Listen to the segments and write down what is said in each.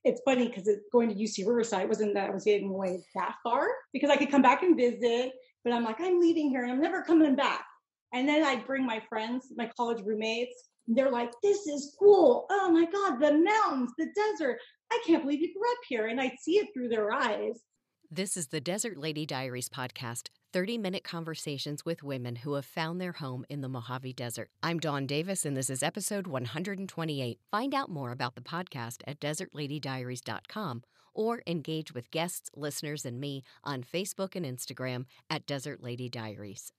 it's funny because it's going to UC Riverside. It wasn't that I was getting away that far because I could come back and visit, but I'm like, I'm leaving here and I'm never coming back. And then I'd bring my friends, my college roommates. They're like, this is cool. Oh my God, the mountains, the desert. I can't believe you grew up here. And I'd see it through their eyes. This is the Desert Lady Diaries podcast, 30-minute conversations with women who have found their home in the Mojave Desert. I'm Dawn Davis, and this is episode 128. Find out more about the podcast at desertladydiaries.com or engage with guests, listeners, and me on Facebook and Instagram at Desert Lady Diaries.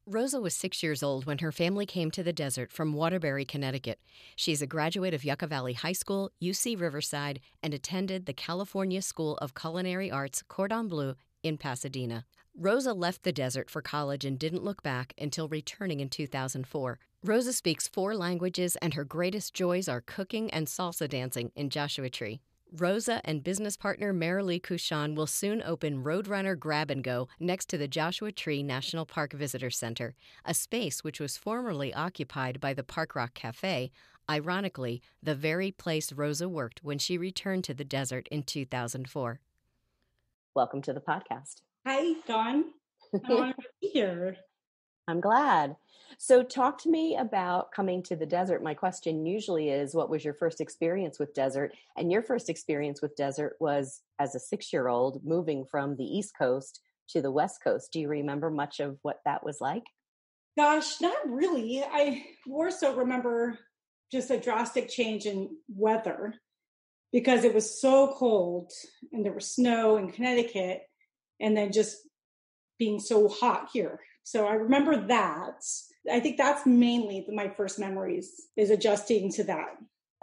Rosa was 6 years old when her family came to the desert from Waterbury, Connecticut. She's a graduate of Yucca Valley High School, UC Riverside, and attended the California School of Culinary Arts Cordon Bleu in Pasadena. Rosa left the desert for college and didn't look back until returning in 2004. Rosa speaks 4 languages, and her greatest joys are cooking and salsa dancing in Joshua Tree. Rosa and business partner Marilee Couchon will soon open Roadrunner Grab and Go next to the Joshua Tree National Park Visitor Center, a space which was formerly occupied by the Park Rock Cafe, ironically, the very place Rosa worked when she returned to the desert in 2004. Welcome to the podcast. Hi, Dawn. I want to be here. I'm glad. So talk to me about coming to the desert. My question usually is, what was your first experience with desert? And your first experience with desert was as a 6-year-old moving from the East Coast to the West Coast. Do you remember much of what that was like? Gosh, not really. I more so remember just a drastic change in weather because it was so cold and there was snow in Connecticut and then just being so hot here. So I remember that. I think that's mainly my first memories is adjusting to that.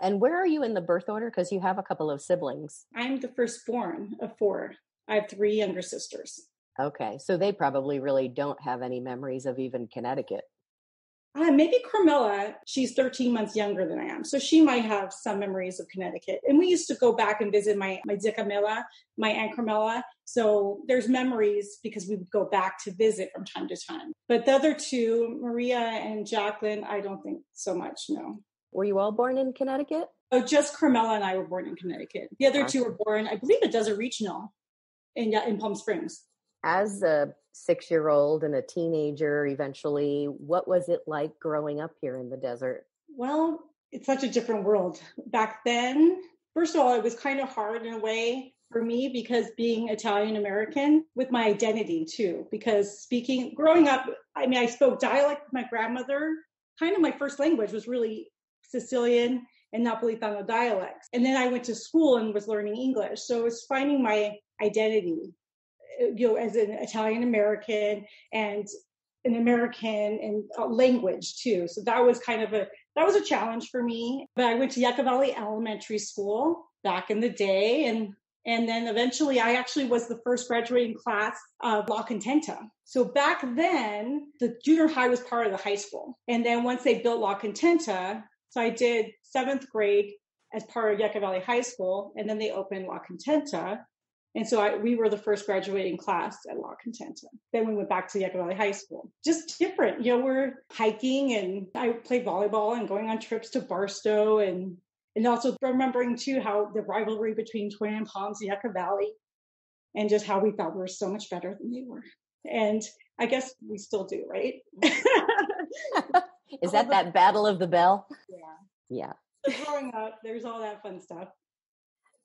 And where are you in the birth order? Because you have a couple of siblings. I'm the firstborn of 4. I have 3 younger sisters. Okay. So they probably really don't have any memories of even Connecticut. Maybe Carmela, she's 13 months younger than I am. So she might have some memories of Connecticut. And we used to go back and visit my Tia Camila, my Aunt Carmela. So there's memories because we would go back to visit from time to time. But the other 2, Maria and Jacqueline, I don't think so much, no. Were you all born in Connecticut? Oh, just Carmela and I were born in Connecticut. The other 2 were born, I believe, at Desert Regional in Palm Springs. As a 6-year-old and a teenager eventually, what was it like growing up here in the desert? Well, it's such a different world. Back then, first of all, it was kind of hard in a way for me because being Italian American with my identity too, because growing up, I spoke dialect with my grandmother. Kind of my first language was really Sicilian and Napolitano dialects. And then I went to school and was learning English. So it was finding my identity, as an Italian American and an American and language too. So that was a challenge for me. But I went to Yucca Valley Elementary School back in the day. And then eventually I actually was the first graduating class of La Contenta. So back then the junior high was part of the high school. And then once they built La Contenta, so I did 7th grade as part of Yucca Valley High School. And then they opened La Contenta. And so we were the first graduating class at La Contenta. Then we went back to Yucca Valley High School. Just different. We're hiking and I played volleyball and going on trips to Barstow and also remembering too how the rivalry between Twin Palms and Yucca Valley and just how we thought we were so much better than they were. And I guess we still do, right? Is that Battle of the Bell? Yeah. Yeah. So growing up, there's all that fun stuff.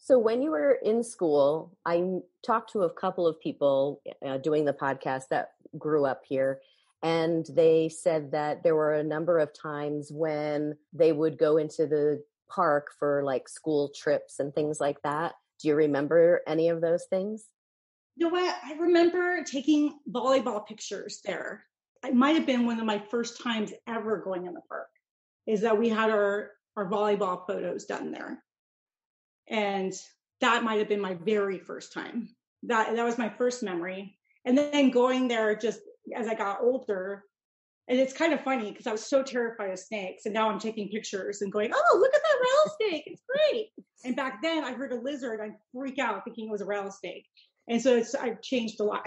So when you were in school, I talked to a couple of people doing the podcast that grew up here, and they said that there were a number of times when they would go into the park for like school trips and things like that. Do you remember any of those things? You know what? I remember taking volleyball pictures there. It might have been one of my first times ever going in the park, is that we had our volleyball photos done there. And that might have been my very first time. That was my first memory. And then going there just as I got older, and it's kind of funny because I was so terrified of snakes. And now I'm taking pictures and going, oh, look at that rattlesnake. It's great. And back then I heard a lizard. I'd freak out thinking it was a rattlesnake. And so I've changed a lot.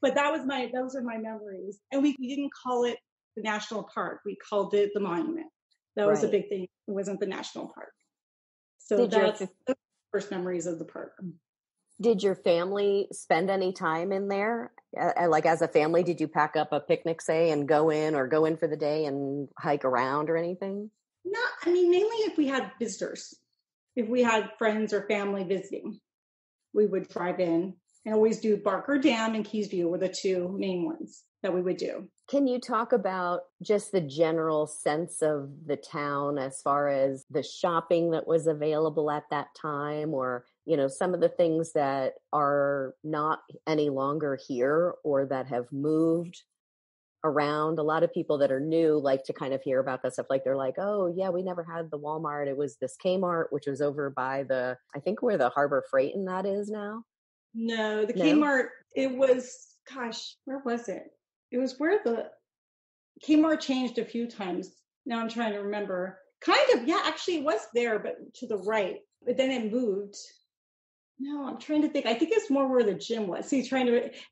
But those are my memories. And we didn't call it the national park. We called it the monument. That was a big thing. It wasn't the national park. So that's the first memories of the park. Did your family spend any time in there? Like as a family, did you pack up a picnic, say, and go in for the day and hike around or anything? Mainly if we had visitors, if we had friends or family visiting, we would drive in and always do Barker Dam and Keys View were the two main ones that we would do. Can you talk about just the general sense of the town as far as the shopping that was available at that time, or, some of the things that are not any longer here or that have moved around? A lot of people that are new like to kind of hear about that stuff. Like they're like, oh yeah, we never had the Walmart. It was this Kmart, which was over by I think where the Harbor Freight and that is now. No, Kmart, it was, where was it? It was where the Kmart changed a few times. Now I'm trying to remember. Actually it was there, but to the right. But then it moved. No, I'm trying to think. I think it's more where the gym was. See,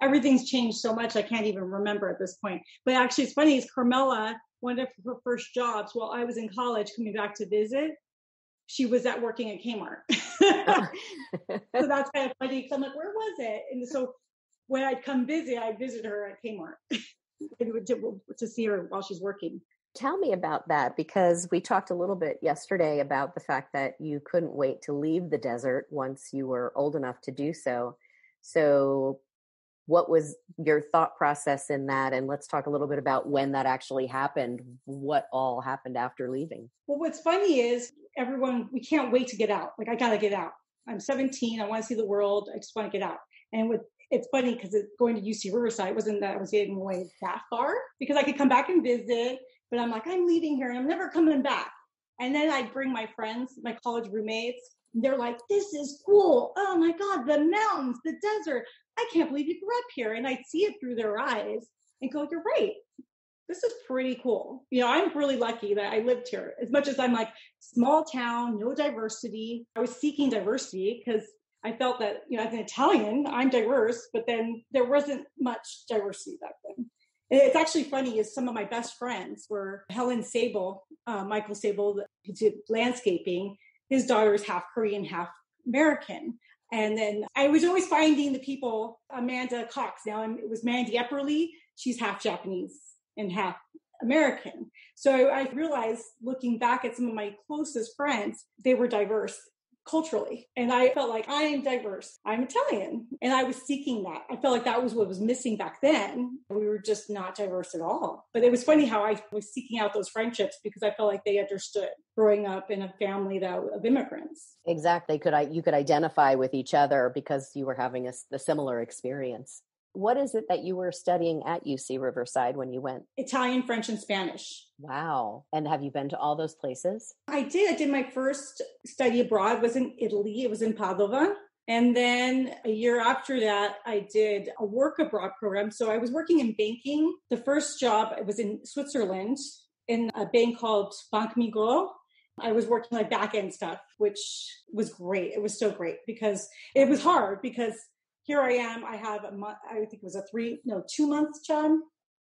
everything's changed so much, I can't even remember at this point. But actually, it's funny, is Carmela, one of her first jobs while I was in college coming back to visit, she was working at Kmart. So that's kind of funny. So I'm like, where was it? And so when I'd come visit, I'd visit her at Kmart to see her while she's working. Tell me about that, because we talked a little bit yesterday about the fact that you couldn't wait to leave the desert once you were old enough to do so. So what was your thought process in that? And let's talk a little bit about when that actually happened. What all happened after leaving? Well, what's funny is we can't wait to get out. Like, I got to get out. I'm 17. I want to see the world. I just want to get out. And it's funny because going to UC Riverside, it wasn't that I was getting away that far, because I could come back and visit. But I'm like, I'm leaving here and I'm never coming back. And then I'd bring my friends, my college roommates. And they're like, this is cool. Oh my God, the mountains, the desert. I can't believe you grew up here. And I'd see it through their eyes and go, you're right. This is pretty cool. I'm really lucky that I lived here. As much as I'm like small town, no diversity. I was seeking diversity because I felt that, as an Italian, I'm diverse, but then there wasn't much diversity back then. It's actually funny is some of my best friends were Helen Sable, Michael Sable, who did landscaping. His daughter is half Korean, half American. And then I was always finding the people, Amanda Cox. Now it was Mandy Epperly. She's half Japanese and half American. So I realized looking back at some of my closest friends, they were diverse culturally. And I felt like I am diverse. I'm Italian. And I was seeking that. I felt like that was what was missing back then. We were just not diverse at all. But it was funny how I was seeking out those friendships because I felt like they understood growing up in a family of immigrants. Exactly. You could identify with each other because you were having a similar experience. What is it that you were studying at UC Riverside when you went? Italian, French, and Spanish. Wow. And have you been to all those places? I did. I did my first study abroad was in Italy. It was in Padova. And then a year after that, I did a work abroad program. So I was working in banking. The first job was in Switzerland in a bank called Banque Migo. I was working like back end stuff, which was great. It was so great because it was hard because here I am. I have I think it was a 2-month job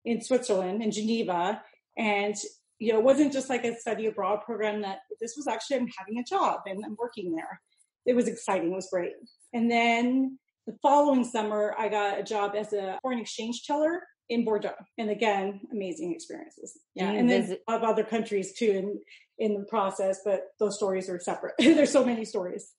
in Switzerland, in Geneva. And, it wasn't just like a study abroad program that this was actually, I'm having a job and I'm working there. It was exciting. It was great. And then the following summer, I got a job as a foreign exchange teller in Bordeaux. And again, amazing experiences. Yeah. And then of other countries too in the process, but those stories are separate. There's so many stories.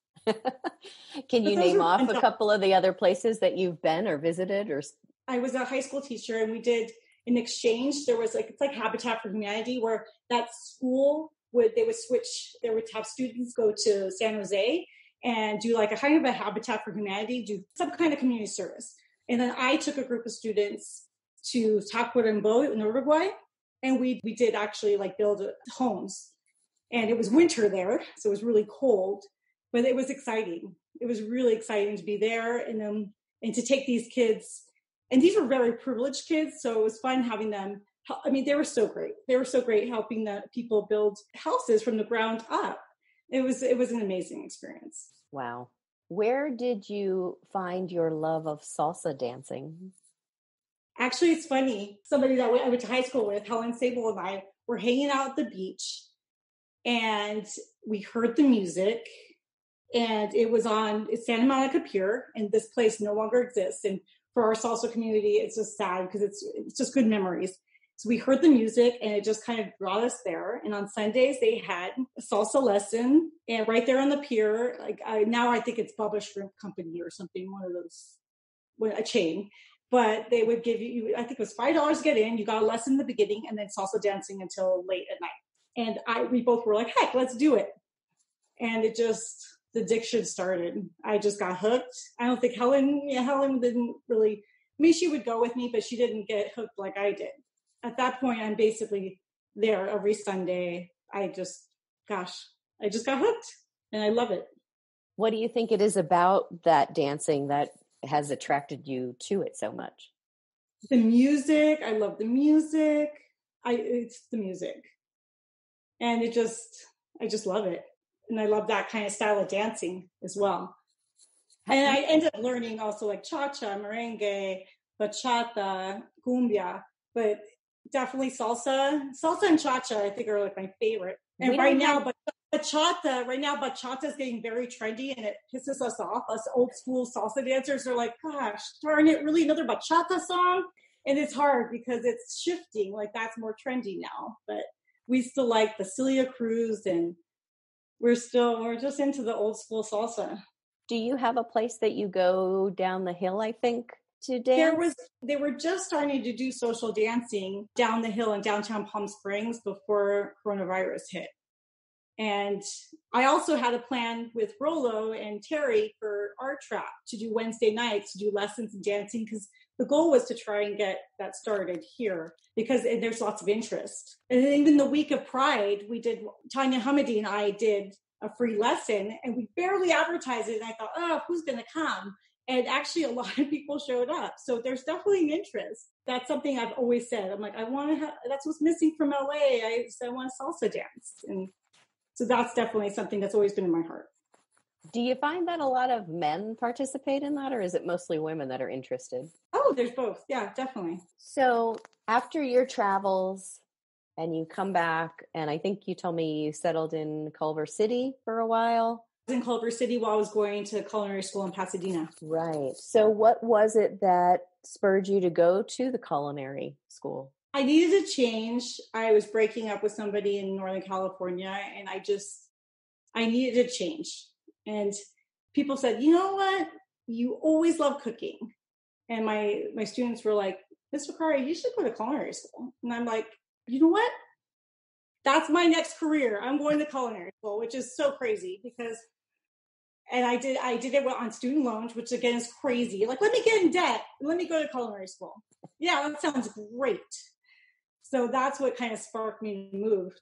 Can you name off a couple of the other places that you've been or visited? Or I was a high school teacher and we did an exchange. There was it's like Habitat for Humanity where that school would have students go to San Jose and do like a kind of a Habitat for Humanity, do some kind of community service. And then I took a group of students to Tacuarembó in Uruguay. And we did actually like build homes. And it was winter there. So it was really cold. But it was exciting. It was really exciting to be there and to take these kids. And these were very privileged kids. So it was fun having them. I mean, they were so great. They were so great helping the people build houses from the ground up. It was an amazing experience. Wow. Where did you find your love of salsa dancing? Actually, it's funny. Somebody that I went to high school with, Helen Sable and I, were hanging out at the beach. And we heard the music. And it was on Santa Monica Pier, and this place no longer exists. And for our salsa community, it's just sad because it's just good memories. So we heard the music and it just kind of brought us there. And on Sundays they had a salsa lesson, and right there on the pier, now I think it's Bubba Shrimp Company or something, one of those, a chain. But they would give you, I think it was $5 to get in. You got a lesson in the beginning and then salsa dancing until late at night. And we both were like, heck, let's do it. And the addiction started. I just got hooked. I don't think Helen didn't really, she would go with me, but she didn't get hooked like I did. At that point, I'm basically there every Sunday. I just got hooked and I love it. What do you think it is about that dancing that has attracted you to it so much? The music. I love the music. It's the music. And I just love it. And I love that kind of style of dancing as well. And I ended up learning also like cha-cha, merengue, bachata, cumbia, but definitely salsa and cha-cha, I think, are like my favorite. And right now, bachata is getting very trendy, and it pisses us off. Us old school salsa dancers are like, gosh, darn it, really another bachata song? And it's hard because it's shifting. Like that's more trendy now, but we still like the Celia Cruz, and we're just into the old school salsa. Do you have a place that you go down the hill, I think, to dance? They were just starting to do social dancing down the hill in downtown Palm Springs before coronavirus hit. And I also had a plan with Rolo and Terry for Art Trap to do Wednesday nights, to do lessons in dancing, because the goal was to try and get that started here because there's lots of interest. And even the week of Pride, Tanya Hamidi and I did a free lesson, and we barely advertised it. And I thought, oh, who's going to come? And actually a lot of people showed up. So there's definitely an interest. That's something I've always said. I'm like, that's what's missing from LA. I want a salsa dance. And so that's definitely something that's always been in my heart. Do you find that a lot of men participate in that, or is it mostly women that are interested? Oh, there's both. Yeah, definitely. So after your travels and you come back, and I think you told me you settled in Culver City for a while. I was in Culver City while I was going to culinary school in Pasadena. Right. So what was it that spurred you to go to the culinary school? I needed a change. I was breaking up with somebody in Northern California, and I needed a change. And people said, you know what? You always love cooking. And my students were like, Ms. Ficara, you should go to culinary school. And I'm like, you know what? That's my next career. I'm going to culinary school, which is so crazy and I did it on student loans, which again is crazy. Like, let me get in debt and let me go to culinary school. Yeah, that sounds great. So that's what kind of sparked me to move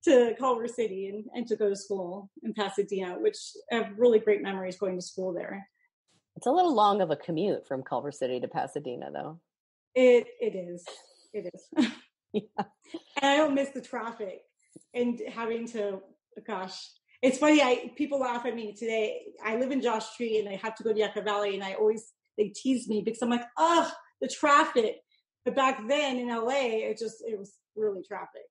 to Culver City and to go to school in Pasadena, which I have really great memories going to school there. It's a little long of a commute from Culver City to Pasadena, though. It is. Yeah. And I don't miss the traffic and having to, gosh, it's funny. People laugh at me today. I live in Josh Tree and I have to go to Yucca Valley, and they tease me because I'm like, the traffic. But back then in LA, it was really traffic.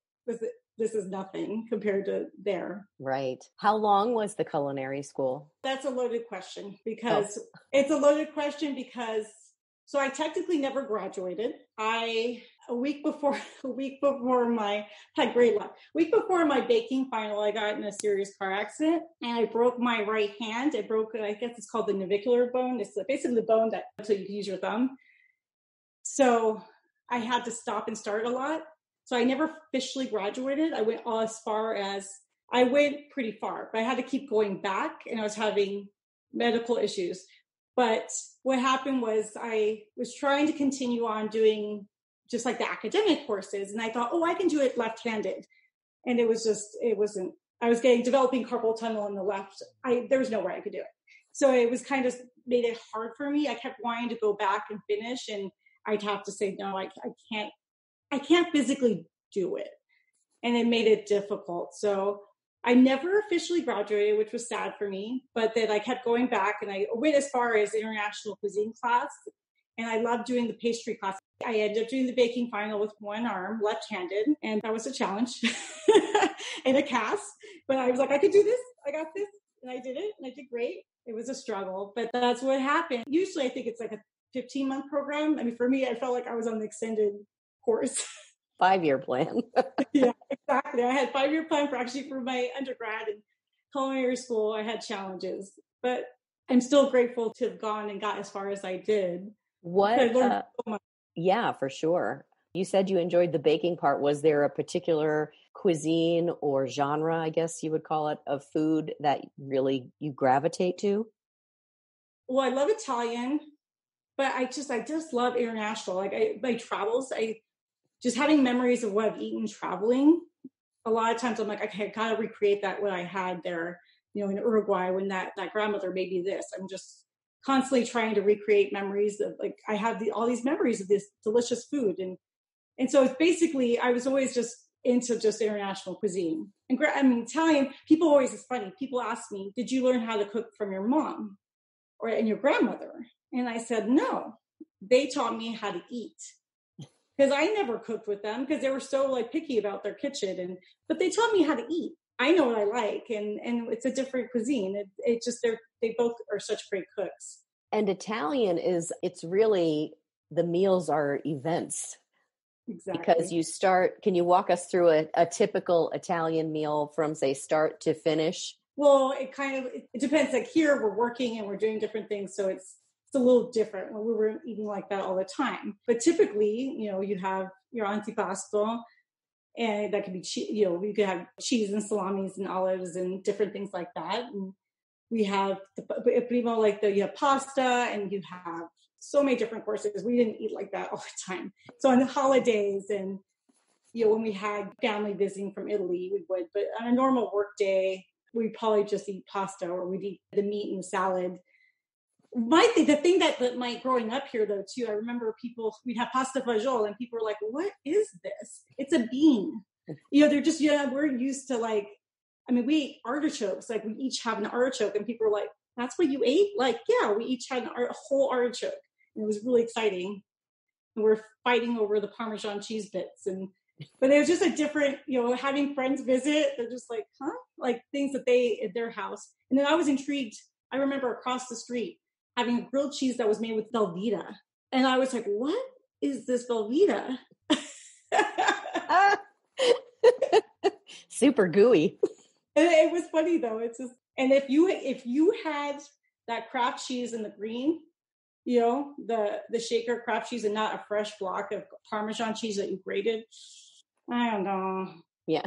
This is nothing compared to there. Right. How long was the culinary school? That's a loaded question because so I technically never graduated. A week before my baking final, I got in a serious car accident and I broke my right hand. I guess it's called the navicular bone. It's basically the bone so you can use your thumb. So I had to stop and start a lot. So I never officially graduated. I went pretty far, but I had to keep going back, and I was having medical issues. But what happened was I was trying to continue on doing just like the academic courses. And I thought, I can do it left-handed. And it wasn't, I was developing carpal tunnel in the left. There was no way I could do it. So it was kind of made it hard for me. I kept wanting to go back and finish, and I'd have to say, no, I can't physically do it. And it made it difficult. So I never officially graduated, which was sad for me, but then I kept going back, and I went as far as international cuisine class, and I loved doing the pastry class. I ended up doing the baking final with one arm, left-handed, and that was a challenge and a cast, but I was like, I could do this. I got this. and I did it and I did great. It was a struggle, but that's what happened. Usually I think it's like a 15-month program. I mean, for me, I felt like I was on the extended course. 5-year plan. Yeah, exactly. I had 5-year plan for my undergrad and culinary school. I had challenges, but I'm still grateful to have gone and got as far as I did. What? I learned so much. Yeah, for sure. You said you enjoyed the baking part. Was there a particular cuisine or genre, I guess you would call it, of food that really you gravitate to? Well, I love Italian, but I just love international. Like my travels, I just having memories of what I've eaten traveling. A lot of times I'm like, okay, I gotta recreate that what I had there, in Uruguay when that grandmother made me this. I'm just constantly trying to recreate memories of, like, I have all these memories of this delicious food, and so it's basically I was always just into just international cuisine. And I mean, Italian people always, it's funny. People ask me, "Did you learn how to cook from your mom and your grandmother?" And I said, "No, they taught me how to eat." Because I never cooked with them because they were so like picky about their kitchen, but they taught me how to eat. I know what I like, and it's a different cuisine. It just they both are such great cooks. And Italian it's really, the meals are events. Exactly. Because can you walk us through a typical Italian meal from, say, start to finish? Well, it depends. Like here we're working and we're doing different things. So it's a little different when we were eating like that all the time. But typically, you have your antipasto, and that could be, you could have cheese and salamis and olives and different things like that. And we have primo, like you have pasta, and you have so many different courses. We didn't eat like that all the time. So on the holidays and, when we had family visiting from Italy, we would, but on a normal work day, we'd probably just eat pasta, or we'd eat the meat and salad. The thing that my growing up here though too, I remember we'd have pasta fagioli and people were like, "What is this?" It's a bean. They're just, we're used to like, I mean, we ate artichokes, like we each have an artichoke, and people were like, "That's what you ate?" Like, yeah, we each had a whole artichoke. And it was really exciting. And we're fighting over the Parmesan cheese bits. But it was just a different, having friends visit, they're just like, huh? Like things that they, at their house. And then I was intrigued. I remember across the street having a grilled cheese that was made with Velveeta. And I was like, what is this Velveeta? Super gooey. And it was funny though. It's just, and if you had that Kraft cheese in the green, the shaker Kraft cheese, and not a fresh block of Parmesan cheese that you grated, I don't know. Yeah.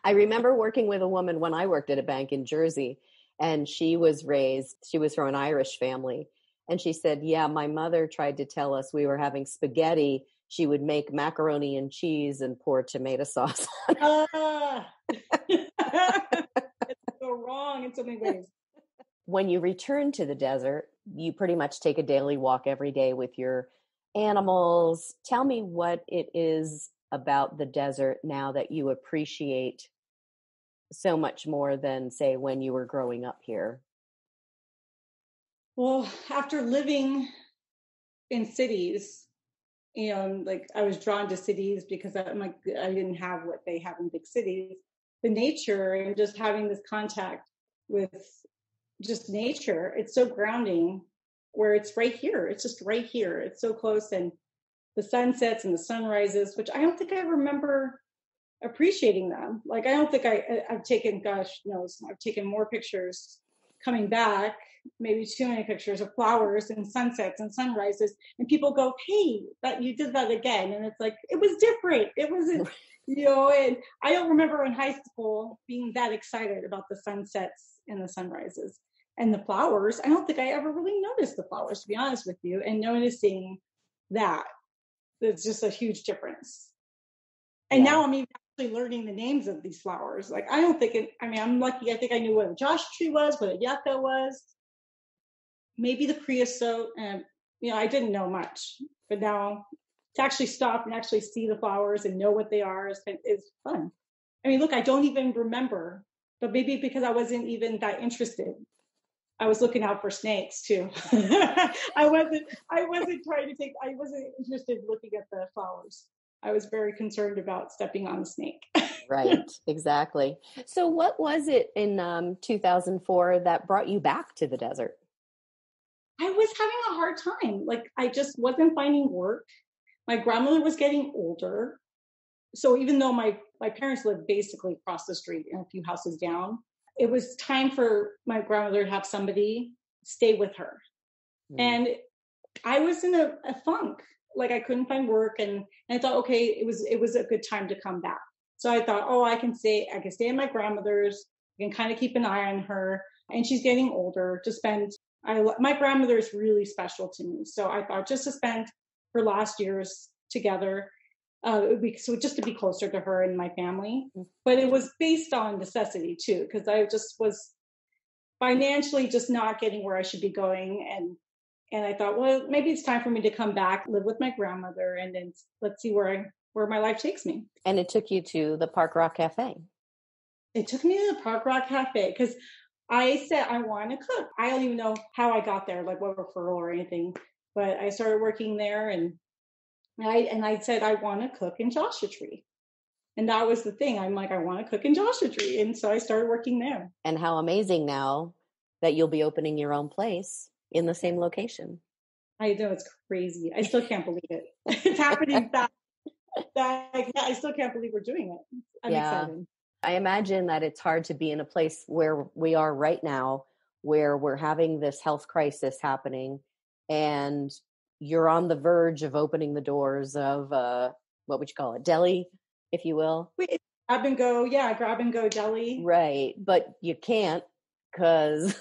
I remember working with a woman when I worked at a bank in Jersey, and she was from an Irish family. And she said, yeah, my mother tried to tell us we were having spaghetti. She would make macaroni and cheese and pour tomato sauce on it. It's so wrong in so many ways. When you return to the desert, you pretty much take a daily walk every day with your animals. Tell me what it is about the desert now that you appreciate so much more than, say, when you were growing up here. Well, after living in cities, like I was drawn to cities because I didn't have what they have in big cities. The nature and just having this contact with just nature, it's so grounding, where it's right here. It's just right here. It's so close. And the sunsets and the sunrises, which I don't think I remember appreciating them. Like, I don't think I've taken, gosh knows, I've taken more pictures coming back, maybe too many pictures of flowers and sunsets and sunrises. And people go, hey, that you did that again. And it's like, it was different. It wasn't, and I don't remember in high school being that excited about the sunsets and the sunrises. And the flowers, I don't think I ever really noticed the flowers, to be honest with you. And noticing that, it's just a huge difference. And now I'm even actually learning the names of these flowers. Like, I don't think I'm lucky. I think I knew what a josh tree was, what a yucca was, maybe the creosote. And, I didn't know much. But now to actually stop and actually see the flowers and know what they are is fun. I mean, look, I don't even remember, but maybe because I wasn't even that interested. I was looking out for snakes too. I wasn't interested in looking at the flowers. I was very concerned about stepping on a snake. Right, exactly. So what was it in 2004 that brought you back to the desert? I was having a hard time. Like, I just wasn't finding work. My grandmother was getting older. So even though my parents lived basically across the street and a few houses down, it was time for my grandmother to have somebody stay with her. And I was in a funk. Like, I couldn't find work, and I thought, okay, it was a good time to come back. So I thought, oh, I can stay at my grandmother's. I can kind of keep an eye on her, and she's getting older. My grandmother is really special to me, so I thought just to spend her last years together, so just to be closer to her and my family. But it was based on necessity too, because I just was financially just not getting where I should be going, and I thought, well, maybe it's time for me to come back, live with my grandmother, and then let's see where my life takes me. And it took you to the Park Rock Cafe. It took me to the Park Rock Cafe because I said I want to cook. I don't even know how I got there, like what referral or anything, but I started working there, and I said I want to cook in Joshua Tree. And that was the thing. I'm like, I want to cook in Joshua Tree. And so I started working there. And how amazing now that you'll be opening your own place in the same location. I know, it's crazy. I still can't believe it. It's happening fast. I still can't believe we're doing it. I'm excited. I imagine that it's hard to be in a place where we are right now, where we're having this health crisis happening, and you're on the verge of opening the doors of what would you call it, deli, if you will? Grab and go deli. Right, but you can't because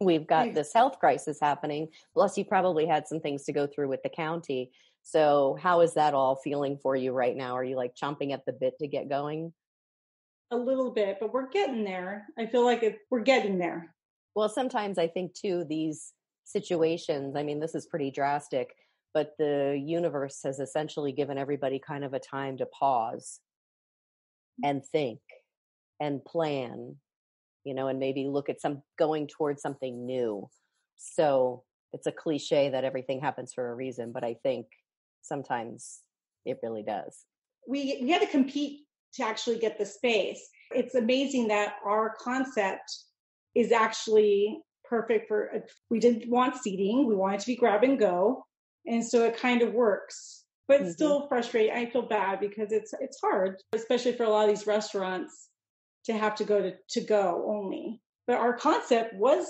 we've got this health crisis happening. Plus, you probably had some things to go through with the county. So how is that all feeling for you right now? Are you like chomping at the bit to get going? A little bit, but we're getting there. I feel like we're getting there. Well, sometimes I think too, these situations, I mean, this is pretty drastic, but the universe has essentially given everybody kind of a time to pause and think and plan, and maybe look at going towards something new. So it's a cliche that everything happens for a reason, but I think sometimes it really does. We had to compete to actually get the space. It's amazing that our concept is actually perfect we didn't want seating. We wanted to be grab and go. And so it kind of works, but it's still frustrating. I feel bad because it's hard, especially for a lot of these restaurants to have to go to go only. But our concept was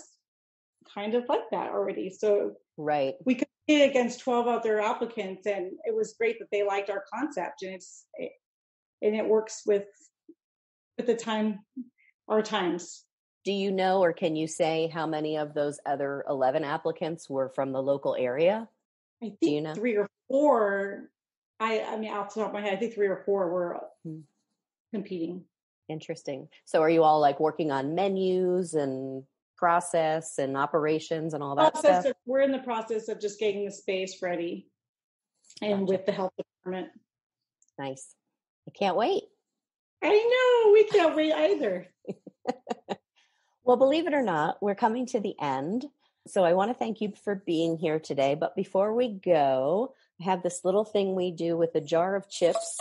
kind of like that already. So right, we competed against 12 other applicants, and it was great that they liked our concept, and it works with our times. Do you know, or can you say how many of those other 11 applicants were from the local area? I think 3 or 4. I mean, off the top of my head, I think 3 or 4 were competing. Interesting. So are you all like working on menus and process and operations and all that stuff? We're in the process of just getting the space ready, and with the health department. Nice. I can't wait. I know, we can't wait either. Well, believe it or not, we're coming to the end. So I want to thank you for being here today. But before we go, I have this little thing we do with a jar of chips.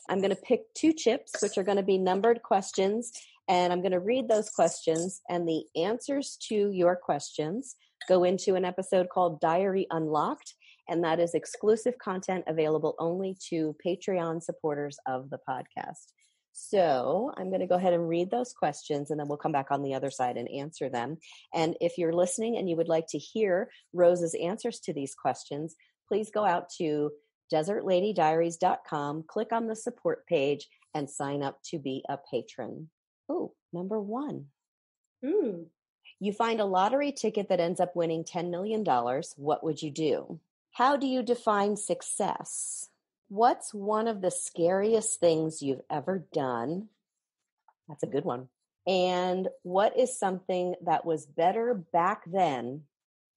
I'm going to pick 2 chips, which are going to be numbered questions. And I'm going to read those questions, and the answers to your questions go into an episode called Diary Unlocked. And that is exclusive content available only to Patreon supporters of the podcast. So I'm going to go ahead and read those questions, and then we'll come back on the other side and answer them. And if you're listening and you would like to hear Rosa's answers to these questions, please go out to desertladydiaries.com, click on the support page, and sign up to be a patron. Ooh, number 1. Ooh. You find a lottery ticket that ends up winning $10 million. What would you do? How do you define success? What's one of the scariest things you've ever done? That's a good one. And what is something that was better back then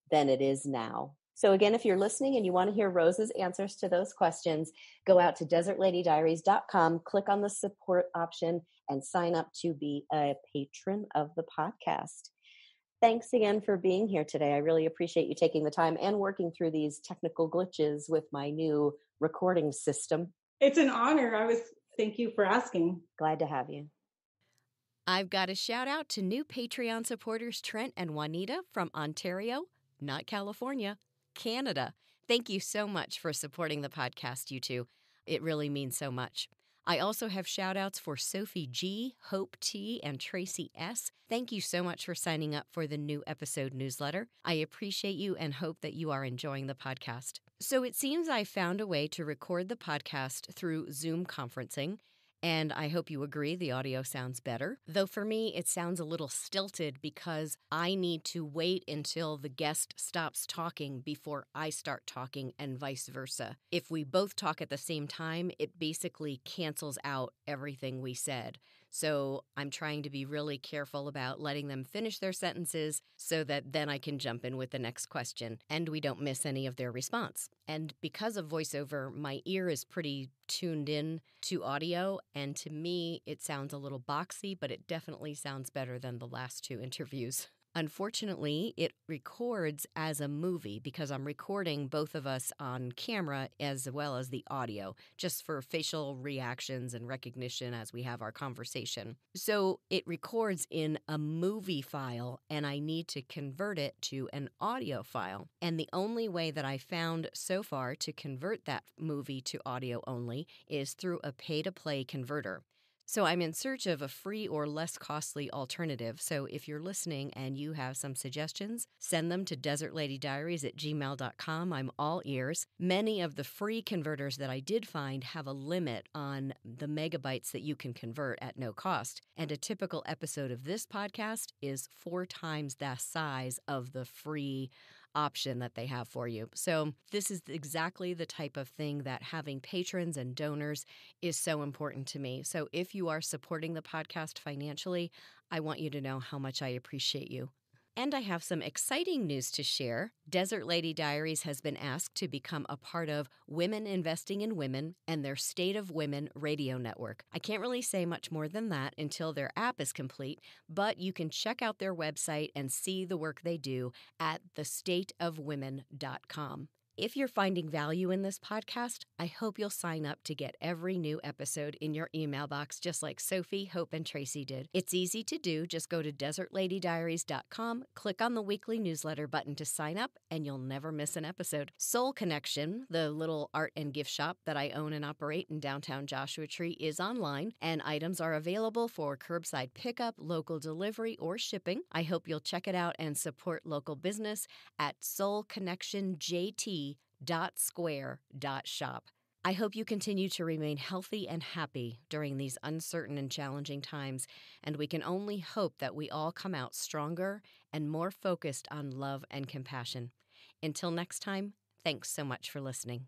than it is now? So again, if you're listening and you want to hear Rosa's answers to those questions, go out to desertladydiaries.com, click on the support option, and sign up to be a patron of the podcast. Thanks again for being here today. I really appreciate you taking the time and working through these technical glitches with my new recording system. It's an honor. Thank you for asking. Glad to have you. I've got a shout out to new Patreon supporters Trent and Juanita from Ontario, not California, Canada. Thank you so much for supporting the podcast, you two. It really means so much. I also have shout outs for Sophie G, Hope T, and Tracy S. Thank you so much for signing up for the new episode newsletter. I appreciate you and hope that you are enjoying the podcast. So it seems I found a way to record the podcast through Zoom conferencing. And I hope you agree the audio sounds better. Though for me, it sounds a little stilted because I need to wait until the guest stops talking before I start talking and vice versa. If we both talk at the same time, it basically cancels out everything we said. So I'm trying to be really careful about letting them finish their sentences so that then I can jump in with the next question and we don't miss any of their response. And because of voiceover, my ear is pretty tuned in to audio, and to me, it sounds a little boxy, but it definitely sounds better than the last two interviews. Unfortunately, it records as a movie because I'm recording both of us on camera as well as the audio, just for facial reactions and recognition as we have our conversation. So it records in a movie file, and I need to convert it to an audio file. And the only way that I found so far to convert that movie to audio only is through a pay-to-play converter. So I'm in search of a free or less costly alternative. So if you're listening and you have some suggestions, send them to desertladydiaries@gmail.com. I'm all ears. Many of the free converters that I did find have a limit on the megabytes that you can convert at no cost. And a typical episode of this podcast is 4 times the size of the free option that they have for you. So this is exactly the type of thing that having patrons and donors is so important to me. So if you are supporting the podcast financially, I want you to know how much I appreciate you. And I have some exciting news to share. Desert Lady Diaries has been asked to become a part of Women Investing in Women and their State of Women radio network. I can't really say much more than that until their app is complete, but you can check out their website and see the work they do at thestateofwomen.com. If you're finding value in this podcast, I hope you'll sign up to get every new episode in your email box, just like Sophie, Hope, and Tracy did. It's easy to do. Just go to desertladydiaries.com, click on the weekly newsletter button to sign up, and you'll never miss an episode. Soul Connection, the little art and gift shop that I own and operate in downtown Joshua Tree, is online, and items are available for curbside pickup, local delivery, or shipping. I hope you'll check it out and support local business at soulconnectionjt.square.shop. I hope you continue to remain healthy and happy during these uncertain and challenging times, and we can only hope that we all come out stronger and more focused on love and compassion. Until next time, thanks so much for listening.